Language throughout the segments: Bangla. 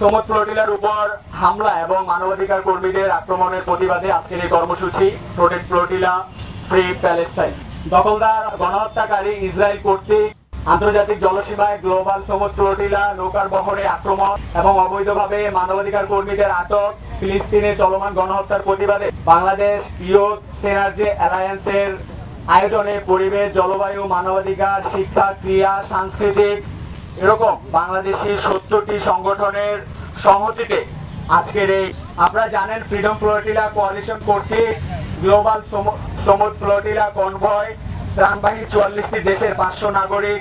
সমুদ্র ফ্লোটিলার উপর হামলা এবং মানবাধিকার কর্মীদের আক্রমণের প্রতিবাদে আজকের এই কর্মসূচি প্রোটেক্ট ফ্লোটিলা ফ্রি প্যালেস্টাইন। দখলদার গণহত্যাকারী ইসরায়েল কর্তৃক আন্তর্জাতিক জলসীমায় গ্লোবাল সমুদ্র ফ্লোটিলা নৌকার বহরে আক্রমণ এবং অবৈধভাবে মানবাধিকার কর্মীদের আটক, ফিলিস্তিনে চলমান গণহত্যার প্রতিবাদে বাংলাদেশ ইয়ুথ সিনার্জি অ্যালায়েন্সের আয়োজনে পরিবেশ, জলবায়ু, মানবাধিকার, শিক্ষা, ক্রীড়া, সাংস্কৃতিক এরকম বাংলাদেশি 70টি সংগঠনের সংহতিতে আজকের এই, আপনারা জানেন ফ্রিডম ফ্লোটিলা কোয়ালিশন কর্তৃক গ্লোবাল সমুদ্র ফ্লোটিলা কনভয় ত্রাণবাহী 44টি দেশের 500 নাগরিক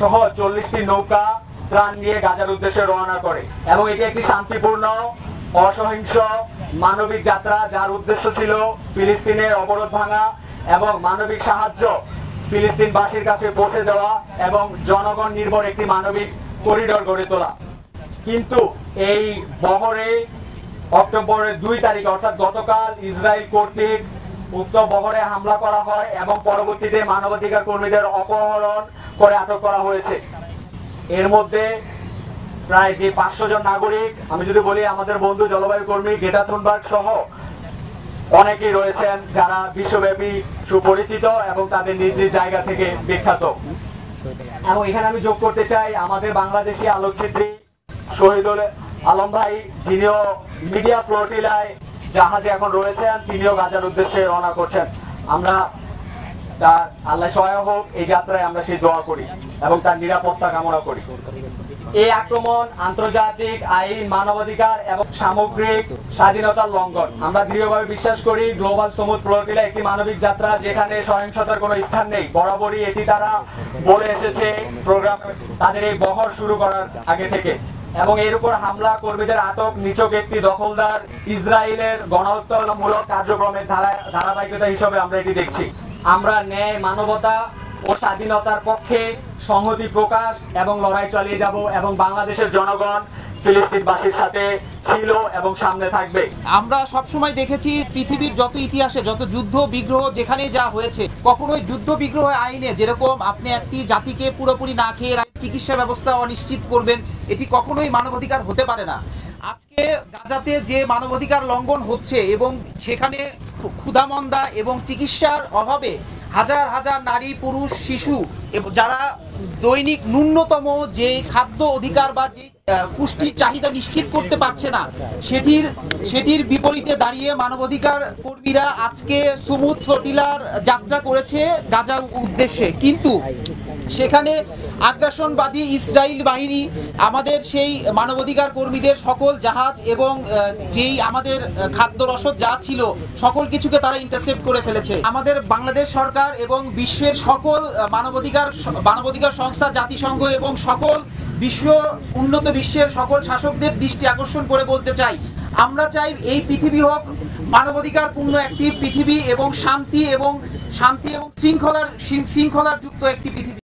সহ 40টি নৌকা ত্রাণ নিয়ে গাজার উদ্দেশ্যে রওনা করে এবং এটি একটি শান্তিপূর্ণ, অসহিংস মানবিক যাত্রা, যার উদ্দেশ্য ছিল ফিলিস্তিনের অবরোধ ভাঙা এবং মানবিক সাহায্য ফিলিস্তিনবাসীর কাছে পৌঁছে দেওয়া এবং জনগণ নির্ভর একটি মানবিক করিডোর গড়ে তোলা। কিন্তু এই বহরে অক্টোবরের 2 তারিখ অর্থাৎ গতকাল ইসরায়েল কর্তৃক উক্ত বহরে হামলা করা হয় এবং পরবর্তীতে মানবাধিকার কর্মীদের অপহরণ করে আটক করা হয়েছে। এর মধ্যে প্রায় যে 500 জন নাগরিক, আমি যদি বলি আমাদের বন্ধু জলবায়ু কর্মী গ্রেটা থুনবার্গ সহ অনেকেই রয়েছেন যারা বিশ্বব্যাপী সুপরিচিত এবং তাদের নিজ নিজ জায়গা থেকে বিখ্যাত। এবং এখানে আমি যোগ করতে চাই আমাদের বাংলাদেশি আলোকচিত্রী শহীদুল আলম ভাই, যিনিও মিডিয়া ফ্লোটিলায় জাহাজে এখন রয়েছেন, তিনিও গাজার উদ্দেশ্যে রওনা করছেন। আমরা তার আল্লাহ সহায় হোক, এই যাত্রায় আমরা সেই দোয়া করি এবং তার নিরাপত্তা কামনা করি। এই আক্রমণ আন্তর্জাতিক আইন, মানবাধিকার এবং সামগ্রিক স্বাধীনতার লঙ্ঘন। আমরা দৃঢ়ভাবে বিশ্বাস করি গ্লোবাল সমুদ্র ফ্লোটিলা একটি মানবিক যাত্রা, যেখানে সহিংসতার কোনো স্থান নেই। বরাবরই এটি তারা বলে এসেছে প্রোগ্রাম তাদের এই বহর শুরু করার আগে থেকে। এবং এর উপর হামলা, কর্মীদের আটক, নিছক একটি দখলদার ইসরায়েলের গণহত্যামূলক কার্যক্রমের ধারাবাহিকতা হিসেবে আমরা এটি দেখছি। আমরা ন্যায়, মানবতা ও স্বাধীনতার পক্ষে সংহতি প্রকাশ এবং লড়াই চালিয়ে যাব এবং বাংলাদেশের জনগণ ফিলিস্তিনবাসীর সাথে ছিল এবং সামনে থাকবে। আমরা সবসময় দেখেছি পৃথিবীর যত ইতিহাসে যত যুদ্ধ বিগ্রহ যেখানে যা হয়েছে, কখনোই যুদ্ধ বিগ্রহ আইনে যেরকম আপনি একটি জাতিকে পুরোপুরি না খেয়ে চিকিৎসা ব্যবস্থা অনিশ্চিত করবেন, এটি কখনোই মানবাধিকার হতে পারে না। আজকে গাজাতে যে মানবাধিকার লঙ্ঘন হচ্ছে এবং সেখানে ক্ষুধামন্দা এবং চিকিৎসার অভাবে হাজার হাজার নারী, পুরুষ, শিশু যারা দৈনিক ন্যূনতম যে খাদ্য অধিকার বা যে পুষ্টির চাহিদা নিশ্চিত করতে পারছে না, সেটির বিপরীতে দাঁড়িয়ে মানবাধিকার কর্মীরা আজকে সমুদ্র ফ্লোটিলার যাত্রা করেছে গাজার উদ্দেশ্যে। কিন্তু সেখানে আগ্রাসনবাদী ইসরায়েল বাহিনী আমাদের সেই মানবাধিকার কর্মীদের সকল জাহাজ এবং যেই আমাদের খাদ্য রসদ যা ছিল সকল কিছুকে তারা ইন্টারসেপ্ট করে ফেলেছে। আমাদের বাংলাদেশ সরকার এবং বিশ্বের সকল মানবাধিকার সংস্থা, জাতিসংঘ এবং সকল উন্নত বিশ্বের সকল শাসকদের দৃষ্টি আকর্ষণ করে বলতে চাই, আমরা চাই এই পৃথিবী হোক মানবাধিকার পূর্ণ একটি পৃথিবী এবং শান্তি এবং শৃঙ্খলার যুক্ত একটি পৃথিবী।